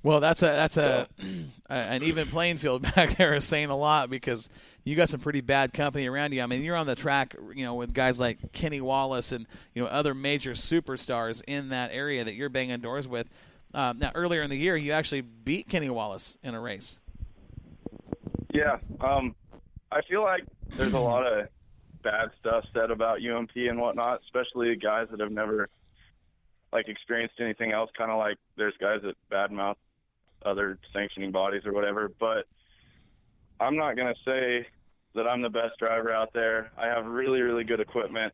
Well, that's an even playing field back there is saying a lot because you got some pretty bad company around you. I mean, you're on the track, with guys like Kenny Wallace and other major superstars in that area that you're banging doors with. Now, earlier in the year, you actually beat Kenny Wallace in a race. Yeah, I feel like there's a lot of bad stuff said about UMP and whatnot, especially guys that have never experienced anything else. Kind of like there's guys that badmouth other sanctioning bodies or whatever, but I'm not going to say that I'm the best driver out there. I have really, really good equipment.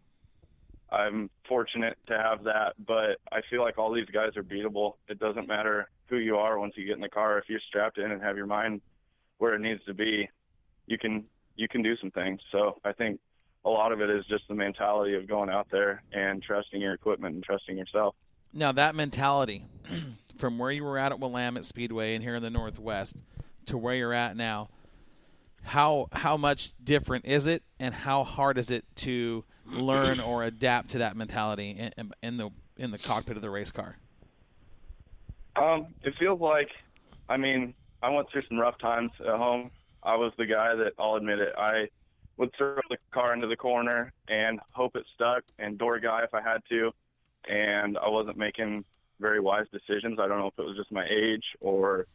I'm fortunate to have that, but I feel like all these guys are beatable. It doesn't matter who you are once you get in the car. If you're strapped in and have your mind where it needs to be, you can do some things. So I think a lot of it is just the mentality of going out there and trusting your equipment and trusting yourself. Now, that mentality from where you were at Willamette Speedway and here in the Northwest to where you're at now, how much different is it, and how hard is it to learn or adapt to that mentality in the cockpit of the race car? It feels like, I went through some rough times at home. I was the guy that, I'll admit it, I would throw the car into the corner and hope it stuck and door guy if I had to, and I wasn't making very wise decisions. I don't know if it was just my age or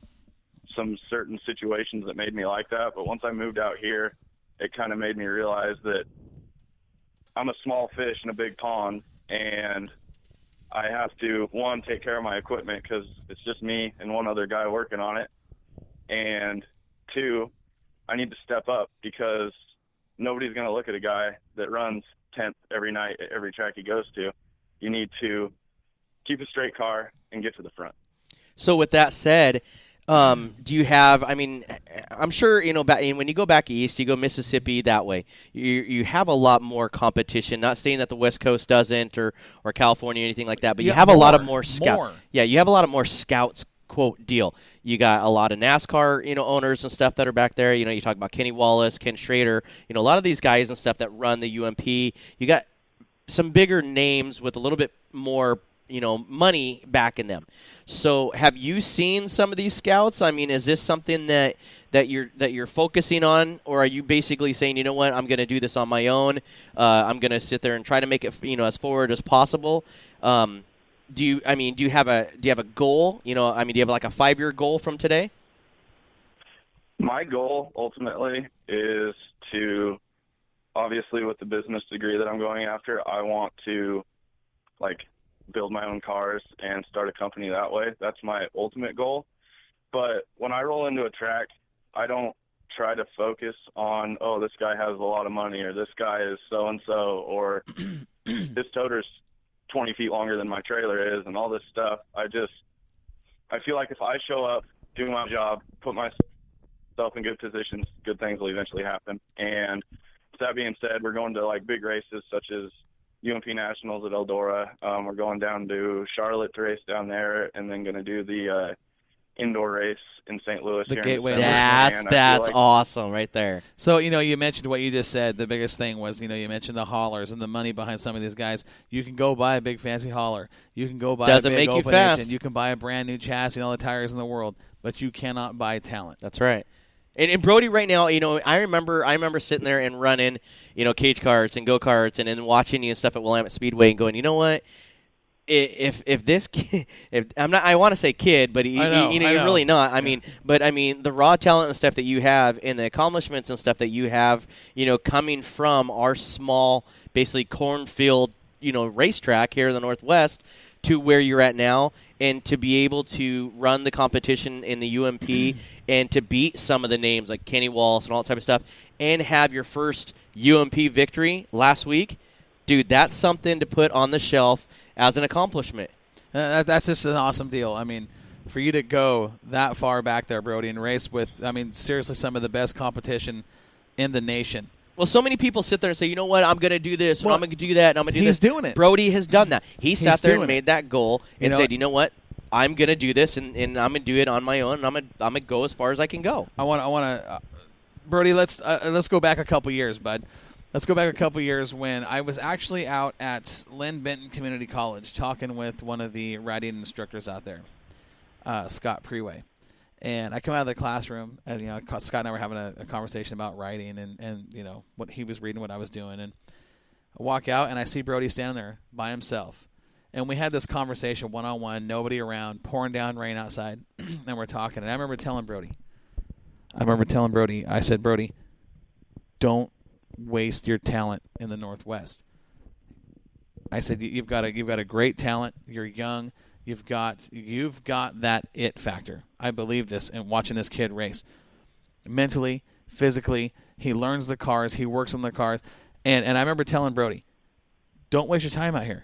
some certain situations that made me like that, but once I moved out here, it kind of made me realize that I'm a small fish in a big pond, and I have to, one, take care of my equipment because it's just me and one other guy working on it, and two, I need to step up because nobody's going to look at a guy that runs 10th every night at every track he goes to. You need to keep a straight car and get to the front. So with that said, do you have, I'm sure, when you go back east, you go Mississippi that way, you have a lot more competition, not saying that the West Coast doesn't or California or anything like that, but you have a lot of more scouts. Yeah, you have a lot of more scouts, quote, deal. You got a lot of NASCAR, owners and stuff that are back there. You talk about Kenny Wallace, Ken Schrader, a lot of these guys and stuff that run the UMP. You got some bigger names with a little bit more money back in them. So have you seen some of these scouts? Is this something that you're focusing on, or are you basically saying, you know what, I'm going to do this on my own. I'm going to sit there and try to make it, as forward as possible. Do you have a goal? Do you have like a 5-year goal from today? My goal ultimately is to, obviously with the business degree that I'm going after, I want to build my own cars and start a company that way. That's my ultimate goal. But when I roll into a track, I don't try to focus on, oh, this guy has a lot of money, or this guy is so-and-so, or this toter's 20 feet longer than my trailer is, and all this stuff. I feel like if I show up, do my job, put myself in good positions, good things will eventually happen. And with that being said, we're going to big races such as UMP Nationals at Eldora. We're going down to Charlotte to race down there, and then going to do the indoor race in St. Louis. The Gateway. That's awesome right there. So, you mentioned what you just said. The biggest thing was, you mentioned the haulers and the money behind some of these guys. You can go buy a big fancy hauler. You can go buy a big open engine. You can buy a brand new chassis and all the tires in the world, but you cannot buy talent. That's right. And Brody, right now, I remember sitting there and running, cage karts and go-karts and then watching you and stuff at Willamette Speedway and going, you know what? If this kid, I want to say kid, but you're really not. The raw talent and stuff that you have and the accomplishments and stuff that you have, coming from our small, basically cornfield, racetrack here in the Northwest to where you're at now, and to be able to run the competition in the UMP and to beat some of the names like Kenny Wallace and all that type of stuff, and have your first UMP victory last week, dude, that's something to put on the shelf as an accomplishment. That's just an awesome deal. For you to go that far back there, Brody, and race with, seriously, some of the best competition in the nation. Well, so many people sit there and say, you know what, I'm going to do this, and I'm going to do that, and I'm going to do this. He's doing it. Brody has done that. He sat there and made that goal and said, you know what, I'm going to do this, and I'm going to do it on my own, and I'm going to go as far as I can go. I want to, Brody, let's go back a couple years, bud. Let's go back a couple years when I was actually out at Lynn Benton Community College talking with one of the riding instructors out there. Scott Preway. And I come out of the classroom, and Scott and I were having a conversation about writing and what he was reading, what I was doing, and I walk out and I see Brody standing there by himself, and we had this conversation one-on-one, nobody around, pouring down rain outside, and we're talking. And I remember telling Brody, I said, Brody, don't waste your talent in the Northwest. I said, you've got a great talent. You're young. You've got that it factor. I believe this, and watching this kid race, mentally, physically, he learns the cars, he works on the cars, and I remember telling Brody, don't waste your time out here.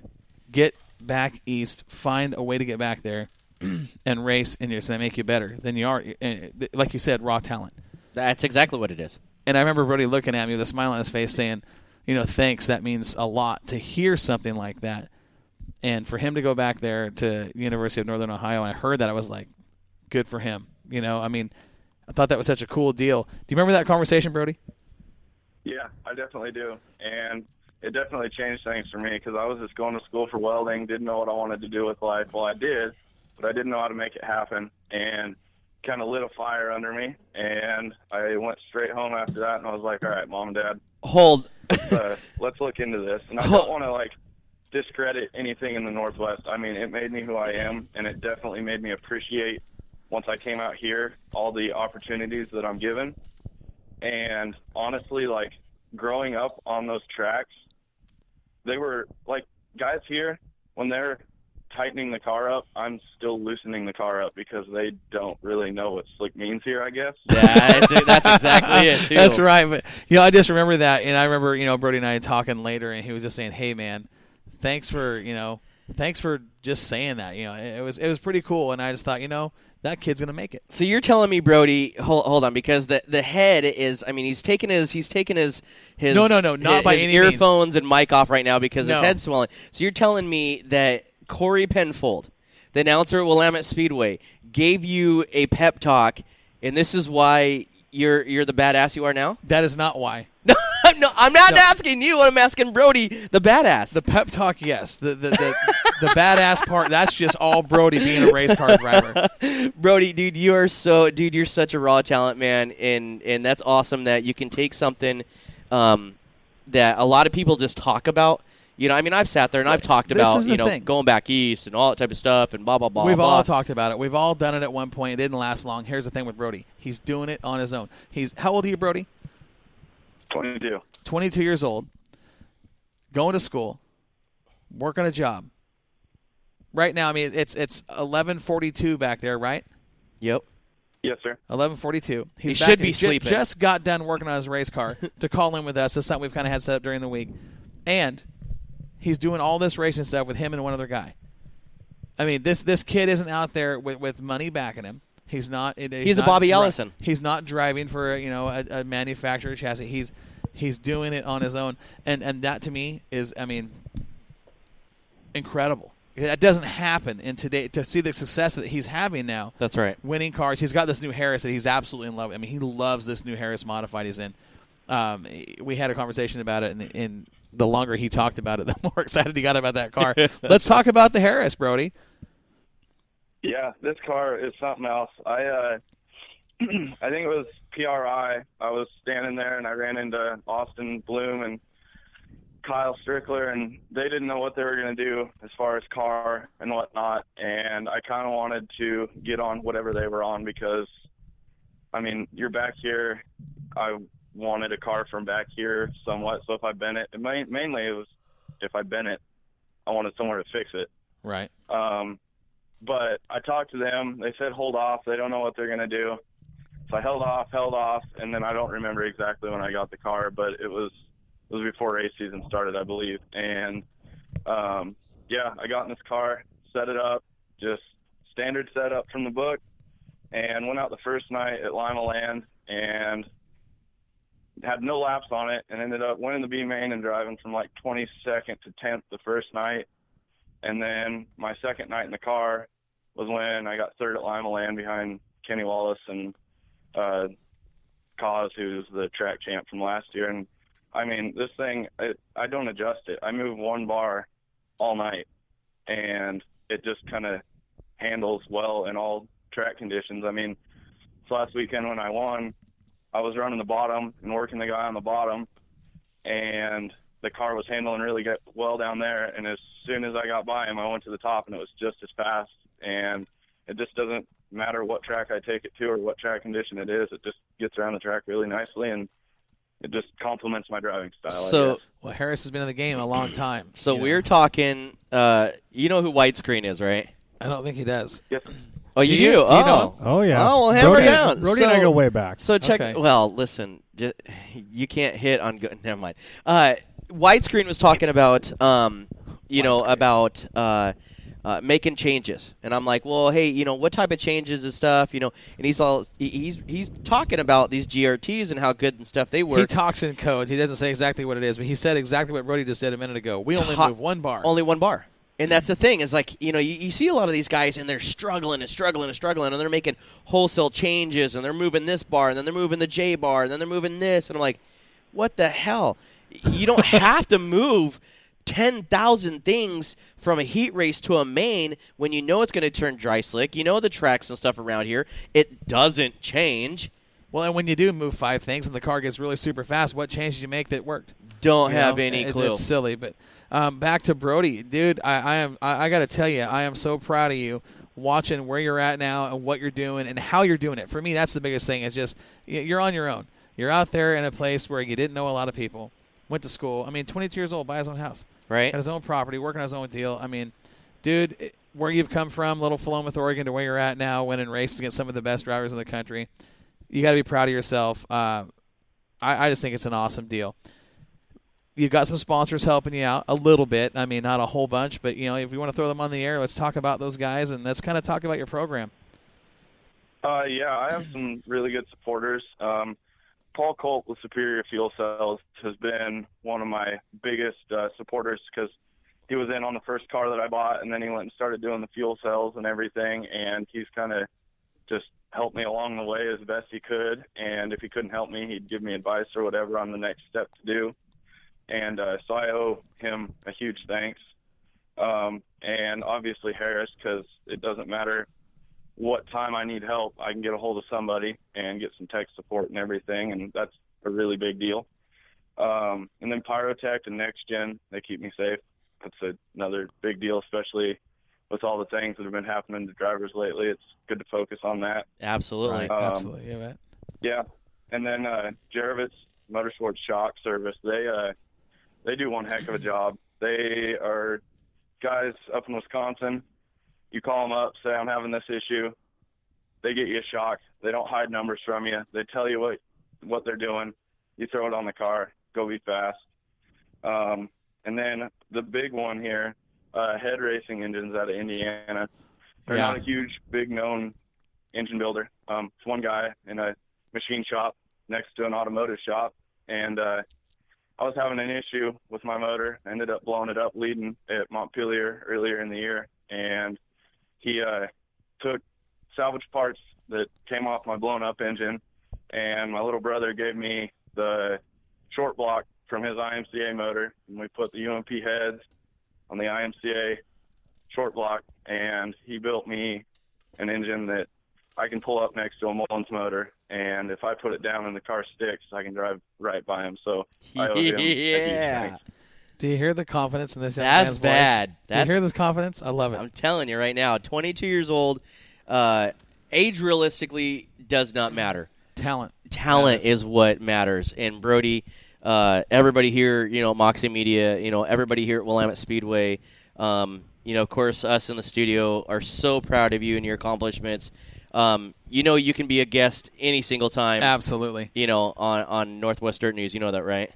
Get back east, find a way to get back there, and race, and it's going to make you better than you are. And like you said, raw talent. That's exactly what it is. And I remember Brody looking at me with a smile on his face, saying, thanks. That means a lot to hear something like that. And for him to go back there to University of Northern Ohio, and I heard that, I was like, good for him. I thought that was such a cool deal. Do you remember that conversation, Brody? Yeah, I definitely do. And it definitely changed things for me because I was just going to school for welding, didn't know what I wanted to do with life. Well, I did, but I didn't know how to make it happen. And kind of lit a fire under me. And I went straight home after that, and I was like, all right, Mom and Dad. Hold. Let's look into this. And I don't want to, discredit anything in the Northwest. I mean, it made me who I am, and it definitely made me appreciate, once I came out here, all the opportunities that I'm given. And honestly, growing up on those tracks, they were, guys here, when they're tightening the car up, I'm still loosening the car up because they don't really know what slick means here, I guess. Yeah, that's exactly it, too. That's right. But, I just remember that, and I remember, Brody and I talking later, and he was just saying, hey, man, thanks for just saying that. It was pretty cool, and I just thought, that kid's gonna make it. So you're telling me, Brody, hold on, because the head is, he's taking his No, not by any earphones and mic off right now because No. his head's swelling. So you're telling me that Corey Penfold, the announcer at Willamette Speedway, gave you a pep talk, and this is why you're the badass you are now? That is not why. No, I'm not asking you. I'm asking Brody, the badass. The pep talk, yes. The badass part, that's just all Brody being a race car driver. Brody, dude, you're such a raw talent, man, and that's awesome that you can take something that a lot of people just talk about. I've sat there and I've talked about, thing. going back east and all that type of stuff and blah, blah, blah. We've all talked about it. We've all done it at one point. It didn't last long. Here's the thing with Brody. He's doing it on his own. How old are you, Brody? 22. 22 years old, going to school, working a job. Right now, it's 11:42 back there, right? Yep. Yes, sir. 11:42. He should be sleeping. Just got done working on his race car to call in with us. That's something we've kind of had set up during the week. And he's doing all this racing stuff with him and one other guy. This kid isn't out there with money backing him. He's not. He's a Bobby Ellison. He's not driving for a manufacturer chassis. He's doing it on his own, and that to me is incredible. That doesn't happen in today. To see the success that he's having now. That's right. Winning cars. He's got this new Harris that he's absolutely in love with. He loves this new Harris modified he's in. We had a conversation about it, and the longer he talked about it, the more excited he got about that car. Let's talk about the Harris, Brody. Yeah, this car is something else. I think it was PRI. I was standing there, and I ran into Austin Bloom and Kyle Strickler, and they didn't know what they were going to do as far as car and whatnot, and I kind of wanted to get on whatever they were on because, you're back here. I wanted a car from back here somewhat, so if I bent it, mainly it was if I bent it, I wanted somewhere to fix it. Right. But I talked to them. They said hold off. They don't know what they're going to do. So I held off, and then I don't remember exactly when I got the car, but it was before race season started, I believe. And, I got in this car, set it up, just standard setup from the book, and went out the first night at Lima Land and had no laps on it and ended up winning the B main and driving from 22nd to 10th the first night. And then my second night in the car was when I got third at Lima Land behind Kenny Wallace and Cause, who's the track champ from last year. And, this thing, I don't adjust it. I move one bar all night, and it just kind of handles well in all track conditions. I mean, this last weekend when I won, I was running the bottom and working the guy on the bottom, and the car was handling really well down there. And as soon as I got by him, I went to the top, and it was just as fast. And it just doesn't matter what track I take it to or what track condition it is. It just gets around the track really nicely, and it just complements my driving style. So, I guess. Well, Harris has been in the game a long time. So you know. we're talking. You know who Widescreen is, right? I don't think he does. Yes. Oh, you Do you? do? Do you know him? Oh yeah. Oh, well, hammer down. Brody and I So- go way back. So check. Okay. Well, listen, you can't hit on. Never mind. Widescreen was talking about, about making changes, and I'm like, well, hey, what type of changes and stuff, and he's talking about these GRTs and how good and stuff they He work. talks in code. He doesn't say exactly what it is, but he said exactly what Brody just did a minute ago. We only move one bar. Only one bar. And that's the thing is like, you see a lot of these guys and they're struggling and they're making wholesale changes and they're moving this bar and then they're moving the J bar and then they're moving this. And I'm like, what the hell? You don't have to move 10,000 things from a heat race to a main when you know it's going to turn dry slick. You know the tracks and stuff around here. It doesn't change. Well, and when you do move 5 things and the car gets really super fast, what changes you make that worked? Don't You have know, any it's, clue. It's silly, but back to Brody, dude. I got to tell you, I am so proud of you watching where you're at now and what you're doing and how you're doing it. For me, that's the biggest thing. It's just you're on your own. You're out there in a place where you didn't know a lot of people. Went to school. I mean, 22 years old, buy his own house, Right? got his own property, working on his own deal. I mean, dude, where you've come from, Little Philomath, Oregon, to where you're at now, winning races against some of the best drivers in the country, you got to be proud of yourself. I just think it's an awesome deal. You've got some sponsors helping you out a little bit. I mean, not a whole bunch, but if you want to throw them on the air, let's talk about those guys and let's kind of talk about your program. Yeah, I have some really good supporters. Paul Colt with Superior Fuel Cells has been one of my biggest supporters because he was in on the first car that I bought, and then he went and started doing the fuel cells and everything, and he's kind of just helped me along the way as best he could. And if he couldn't help me, he'd give me advice or whatever on the next step to do. And so I owe him a huge thanks. And obviously Harris, because it doesn't matter what time I need help, I can get a hold of somebody and get some tech support and everything, and that's a really big deal. And then Pyrotech and Next Gen, they keep me safe. That's another big deal, especially with all the things that have been happening to drivers lately. It's good to focus on that. Absolutely. Right, absolutely, yeah, man. Yeah, and then Jarovitz Motorsports Shock Service, they do one heck of a job. They are guys up in Wisconsin. You call them up, say, I'm having this issue. They get you a shock. They don't hide numbers from you. They tell you what they're doing. You throw it on the car. Go be fast. And then the big one here, Head Racing Engines out of Indiana. They're Yeah. not a huge, big known engine builder. It's one guy in a machine shop next to an automotive shop. And I was having an issue with my motor. I ended up blowing it up leading at Montpelier earlier in the year. And he took salvage parts that came off my blown up engine, and my little brother gave me the short block from his IMCA motor, and we put the UMP heads on the IMCA short block, and he built me an engine that I can pull up next to a Mullins motor, and if I put it down and the car sticks, I can drive right by him. So I owe him a huge Yeah. thanks. Do you hear the confidence in this young That's man's voice? bad. Do you hear this confidence? I love it. I'm telling you right now, 22 years old, age realistically does not matter. Talent. Talent Matters. is what matters. And Brody, everybody here, Moxie Media, everybody here at Willamette Speedway, of course, us in the studio are so proud of you and your accomplishments. You can be a guest any single time. Absolutely. On Northwest Dirt News. You know that, right?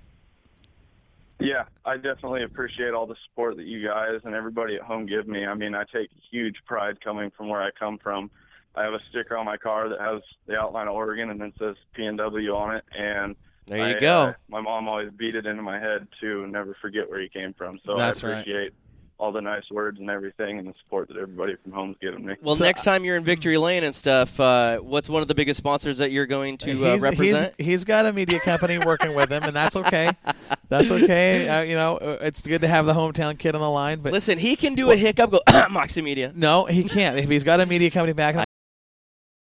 Yeah, I definitely appreciate all the support that you guys and everybody at home give me. I mean, I take huge pride coming from where I come from. I have a sticker on my car that has the outline of Oregon and then says PNW on it. And There you go. My mom always beat it into my head to never forget where you came from. So That's I right. appreciate all the nice words and everything, and the support that everybody from home's giving me. Well, So, next time you're in Victory Lane and stuff, what's one of the biggest sponsors that you're going to represent? He's got a media company working with him, and that's okay. That's okay. It's good to have the hometown kid on the line. But Listen, he can do a hiccup, go, Moxie Media. no, he can't. If he's got a media company backing him,